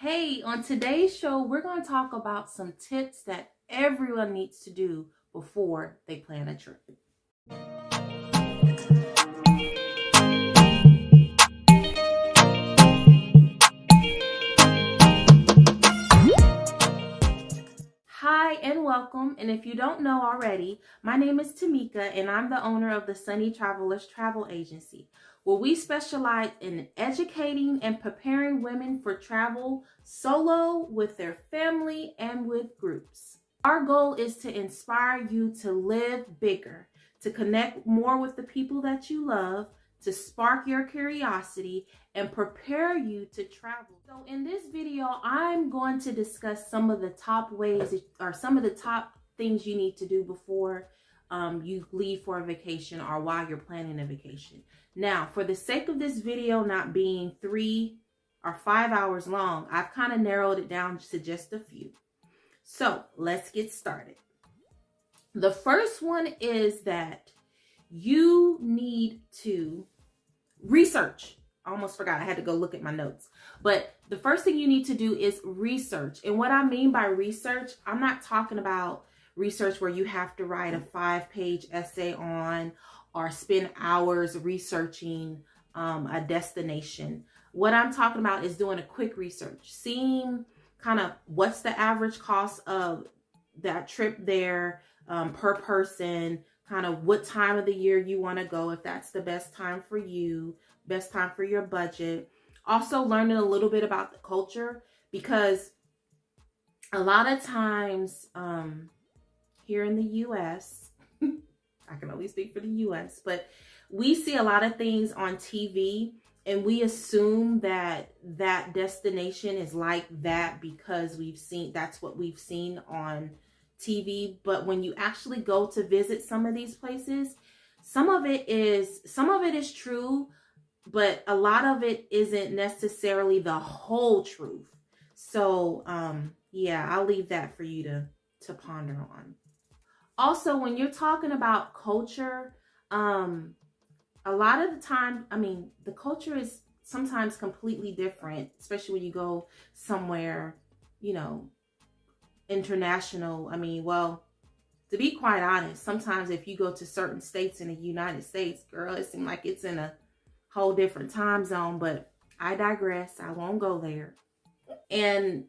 Hey, on today's show, we're going to talk about some tips that everyone needs to do before they plan a trip. Hi and welcome. And if you don't know already, my name is Tamika and I'm the owner of the Sunny Travelers Travel Agency, where we specialize in educating and preparing women for travel solo, with their family, and with groups. Our goal is to inspire you to live bigger, to connect more with the people that you love, to spark your curiosity, and prepare you to travel. So in this video, I'm going to discuss some of the top ways or some of the top things you need to do before you leave for a vacation or while you're planning a vacation. Now, for the sake of this video not being 3 or 5 hours long, I've kind of narrowed it down to just a few. So let's get started. The first one is that you need to research. I almost forgot. I had to go look at my notes. But the first thing you need to do is research. And what I mean by research, I'm not talking about research where you have to write a 5-page essay on or spend hours researching a destination. What I'm talking about is doing a quick research, seeing kind of what's the average cost of that trip there per person, kind of what time of the year you want to go, if that's the best time for you, best time for your budget. Also learning a little bit about the culture, because a lot of times here in the US, I can only speak for the US, but we see a lot of things on TV and we assume that that destination is like that because that's what we've seen on TV. But when you actually go to visit some of these places, some of it is true, but a lot of it isn't necessarily the whole truth. So yeah, I'll leave that for you to ponder on. Also, when you're talking about culture, a lot of the time, the culture is sometimes completely different, especially when you go somewhere, international. Well, to be quite honest, sometimes if you go to certain states in the United States, girl, it seems like it's in a whole different time zone, but I digress. I won't go there. And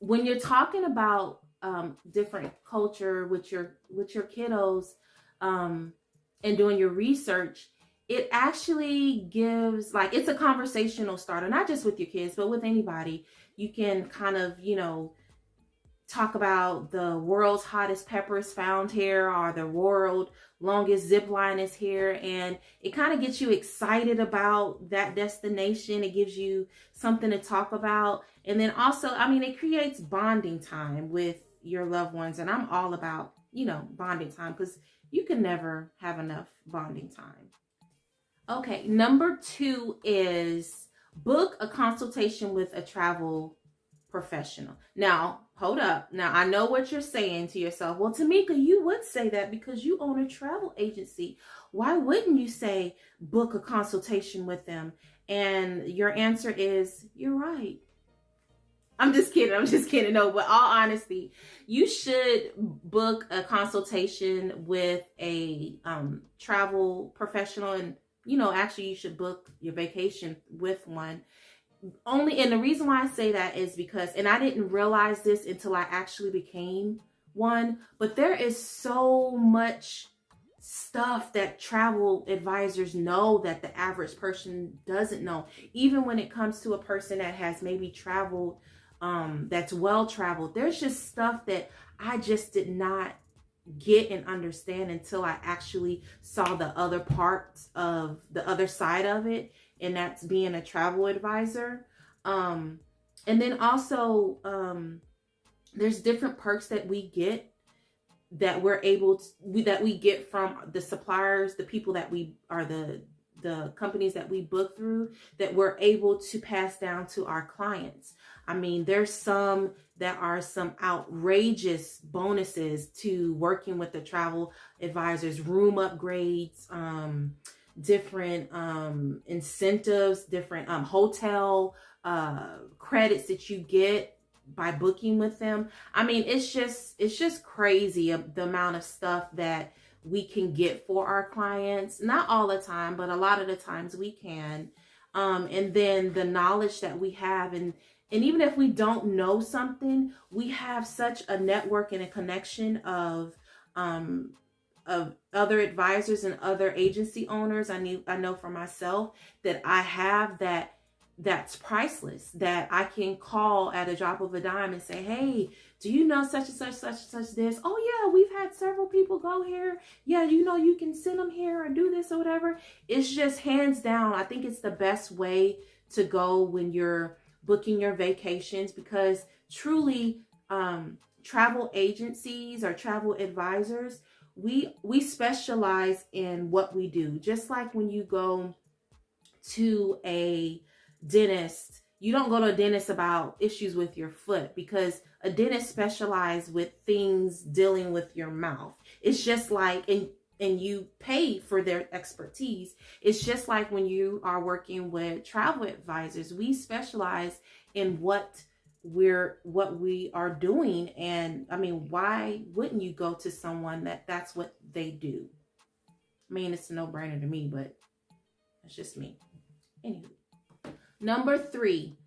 when you're talking about different culture with your kiddos, and doing your research, it actually gives, it's a conversational starter, not just with your kids, but with anybody. You can kind of, talk about the world's hottest peppers found here, or the world longest zip line is here. And it kind of gets you excited about that destination. It gives you something to talk about. And then also, it creates bonding time with your loved ones. And I'm all about, bonding time, because you can never have enough bonding time. Okay, number 2 is book a consultation with a travel professional. Now, hold up. Now, I know what you're saying to yourself. Well, Tamika, you would say that because you own a travel agency. Why wouldn't you say book a consultation with them? And your answer is, you're right. I'm just kidding. No, but all honesty, you should book a consultation with a travel professional. And, actually you should book your vacation with one. And the reason why I say that is because, and I didn't realize this until I actually became one, but there is so much stuff that travel advisors know that the average person doesn't know. Even when it comes to a person that has maybe traveled, that's well traveled, there's just stuff that I just did not get and understand until I actually saw the other parts of the other side of it, and that's being a travel advisor. And then also there's different perks that we get, that we get from the suppliers, the people that we are, the companies that we book through, that we're able to pass down to our clients. There's some that are some outrageous bonuses to working with the travel advisors: room upgrades, different incentives, different hotel credits that you get by booking with them. I mean, it's just crazy the amount of stuff that we can get for our clients. Not all the time, but a lot of the times we can. And then the knowledge that we have, and even if we don't know something, we have such a network and a connection of other advisors and other agency owners. I know for myself that I have that's priceless, that I can call at a drop of a dime and say, hey, do you know such and such this? Oh yeah, we've had several people go here. Yeah, you can send them here or do this or whatever. It's just hands down, I think it's the best way to go when you're booking your vacations, because truly travel agencies or travel advisors, we specialize in what we do. Just like when you go to a dentist, you don't go to a dentist about issues with your foot, because a dentist specializes with things dealing with your mouth. It's just like, and you pay for their expertise. It's just like when you are working with travel advisors, we specialize in what we are doing. And I mean, why wouldn't you go to someone that's what they do? I mean, it's a no-brainer to me, but that's just me. Anyway, number 3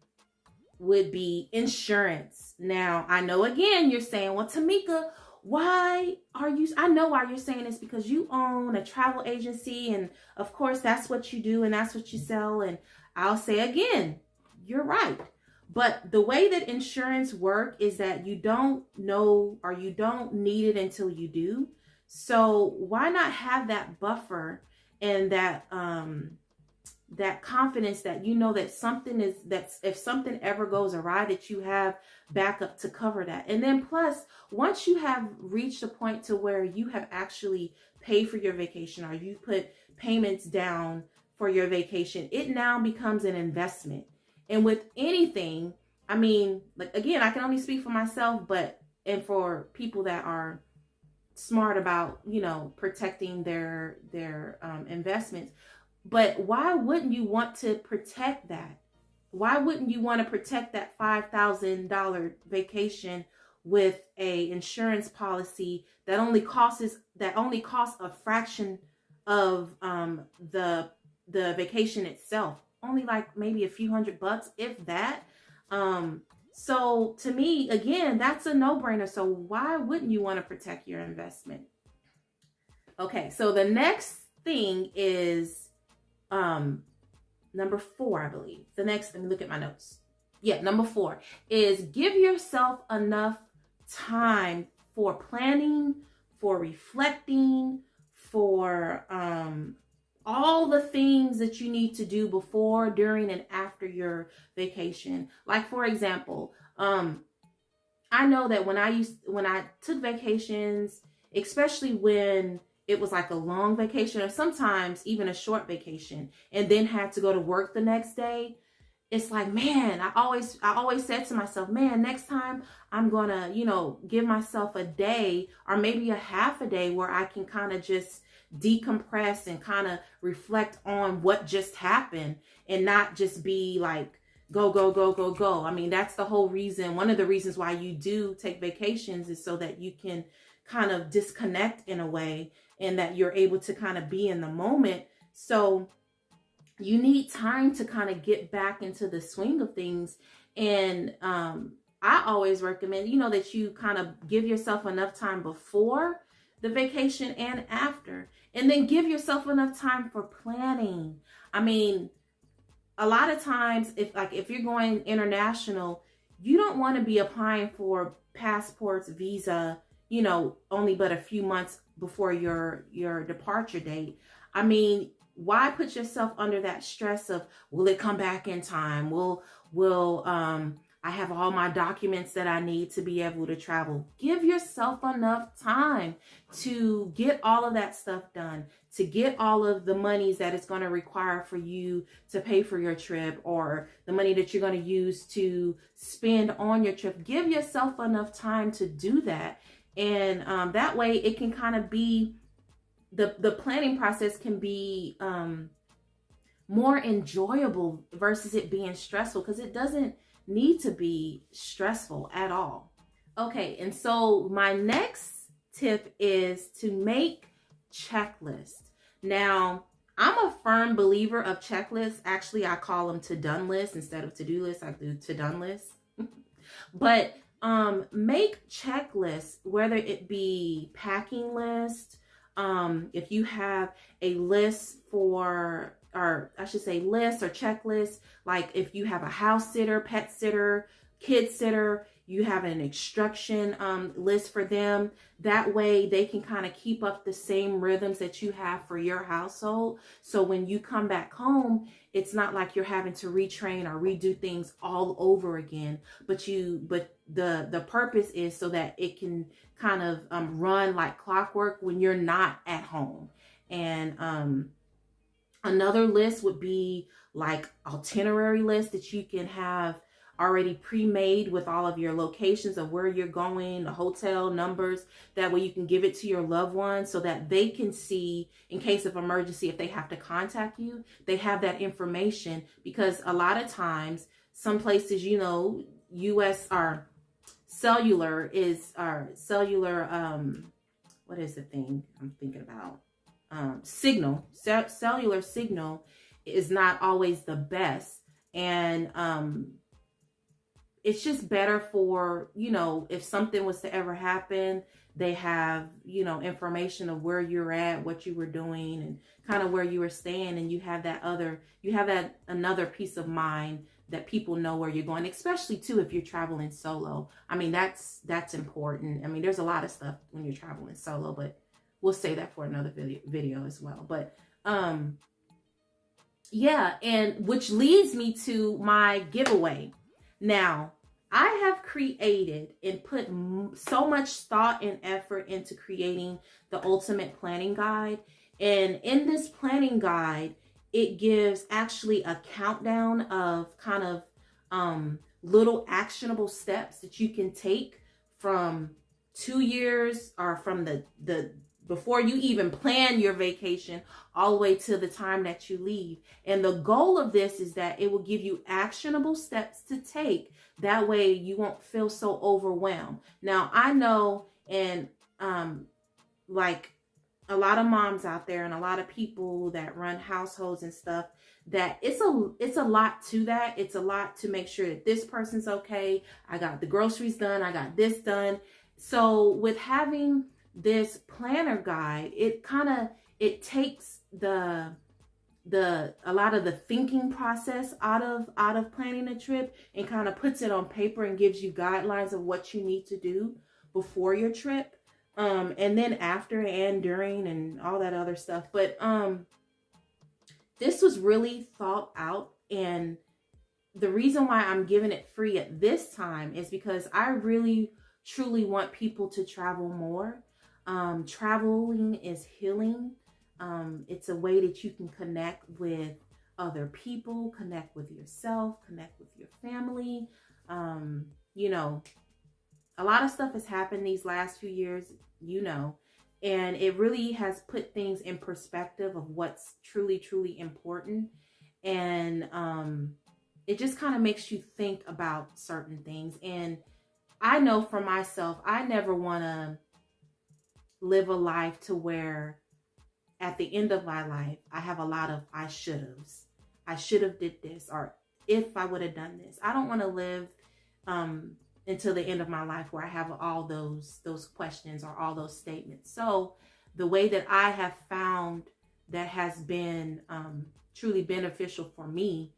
would be insurance. Now, I know again, you're saying, well, Tamika, I know why you're saying this, because you own a travel agency, and of course that's what you do and that's what you sell. And I'll say again, you're right. But the way that insurance work is that you don't know, or you don't need it until you do. So why not have that buffer and that confidence that that if something ever goes awry, that you have backup to cover that. And then plus, once you have reached a point to where you have actually paid for your vacation, or you put payments down for your vacation, it now becomes an investment. And with anything, I mean, like, again, I can only speak for myself, and for people that are smart about, protecting their investments. But why wouldn't you want to protect that? Why wouldn't you want to protect that $5,000 vacation with a insurance policy that only costs a fraction of the vacation itself? Only like maybe a few $100, if that. So to me, again, that's a no-brainer. So why wouldn't you want to protect your investment? Okay, so the next thing is number 4, I believe. Let me look at my notes. Yeah, number 4 is give yourself enough time for planning, for reflecting, for all the things that you need to do before, during, and after your vacation. Like, for example, I know that when I took vacations, especially when it was like a long vacation, or sometimes even a short vacation, and then had to go to work the next day, it's like, man, I always said to myself, man, next time I'm gonna, give myself a day or maybe a half a day where I can kind of just decompress and kind of reflect on what just happened, and not just be like, go, go, go, go, go. I mean, that's the whole reason. One of the reasons why you do take vacations is so that you can kind of disconnect in a way, and that you're able to kind of be in the moment. So you need time to kind of get back into the swing of things. And I always recommend, that you kind of give yourself enough time before the vacation and after, and then give yourself enough time for planning. I mean, a lot of times, if you're going international, you don't want to be applying for passports, visa, only but a few months before your departure date. I mean, why put yourself under that stress of, will it come back in time? Will I have all my documents that I need to be able to travel? Give yourself enough time to get all of that stuff done, to get all of the monies that it's going to require for you to pay for your trip, or the money that you're going to use to spend on your trip. Give yourself enough time to do that. And that way it can kind of be, the planning process can be more enjoyable versus it being stressful, because it doesn't need to be stressful at all. Okay, and so my next tip is to make checklists. Now, I'm a firm believer of checklists. Actually, I call them to-done lists instead of to-do lists. I do to-done lists. But make checklists, whether it be packing list, if you have a list for, or I should say list or checklist, like if you have a house sitter, pet sitter, kid sitter, you have an instruction list for them. That way they can kind of keep up the same rhythms that you have for your household. So when you come back home, it's not like you're having to retrain or redo things all over again. But the purpose is so that it can kind of run like clockwork when you're not at home. And another list would be like itinerary list that you can have already pre-made with all of your locations of where you're going, the hotel numbers. That way you can give it to your loved ones so that they can see in case of emergency, if they have to contact you, they have that information. Because a lot of times, some places, you know, US or cellular is our cellular, what is the thing I'm thinking about? Cellular signal is not always the best. And it's just better for, you know, if something was to ever happen, they have, you know, information of where you're at, what you were doing, and kind of where you were staying. And you have that another peace of mind that people know where you're going, especially too, if you're traveling solo. I mean, that's important. I mean, there's a lot of stuff when you're traveling solo, but we'll say that for another video as well. But, yeah. And which leads me to my giveaway. Now, I have created and put so much thought and effort into creating the ultimate planning guide. And in this planning guide, it gives actually a countdown of kind of little actionable steps that you can take from 2 years or from the before you even plan your vacation all the way to the time that you leave. And the goal of this is that it will give you actionable steps to take. That way you won't feel so overwhelmed. Now, I know, and like a lot of moms out there and a lot of people that run households and stuff, that it's a lot to that. It's a lot to make sure that this person's okay. I got the groceries done. I got this done. So with having this planner guide, it takes a lot of the thinking process out of planning a trip and kind of puts it on paper and gives you guidelines of what you need to do before your trip, and then after and during and all that other stuff. But this was really thought out, and the reason why I'm giving it free at this time is because I really truly want people to travel more. Traveling is healing. It's a way that you can connect with other people, connect with yourself, connect with your family. You know, a lot of stuff has happened these last few years, you know, and it really has put things in perspective of what's truly, truly important. And it just kind of makes you think about certain things. And I know for myself, I never want to live a life to where at the end of my life, I have a lot of I should have did this, or if I would have done this. I don't want to live until the end of my life where I have all those questions or all those statements. So the way that I have found that has been truly beneficial for me,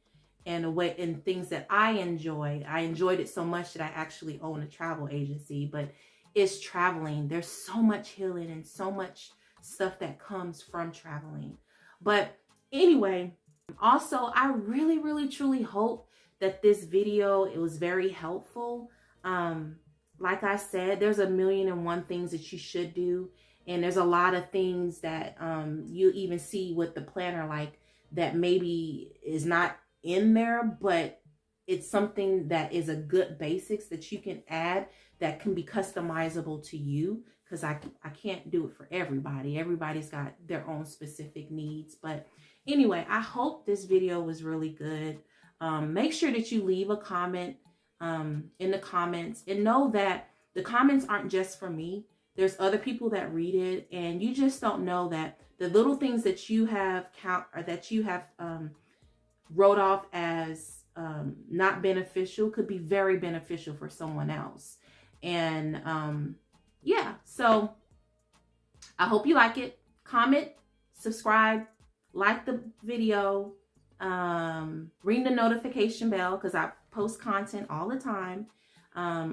and a way in things that I enjoyed it so much that I actually own a travel agency, but it's traveling. There's so much healing and so much stuff that comes from traveling. But anyway, also, I really, really, truly hope that this video, it was very helpful. Like I said, there's a million and one things that you should do. And there's a lot of things that you even see with the planner, like that maybe is not in there, but it's something that is a good basics that you can add that can be customizable to you, because I can't do it for everybody. Everybody's got their own specific needs. But Anyway, I hope this video was really good. Make sure that you leave a comment in the comments, and know that the comments aren't just for me. There's other people that read it, and you just don't know that the little things that you have wrote off as not beneficial could be very beneficial for someone else. And yeah, so I hope you like it. Comment, subscribe, like the video, ring the notification bell, because I post content all the time.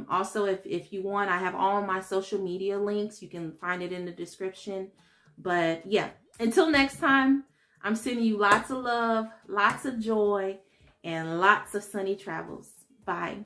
Also, if you want, I have all my social media links. You can find it in the description. But yeah, until next time, I'm sending you lots of love, lots of joy, and lots of sunny travels. Bye.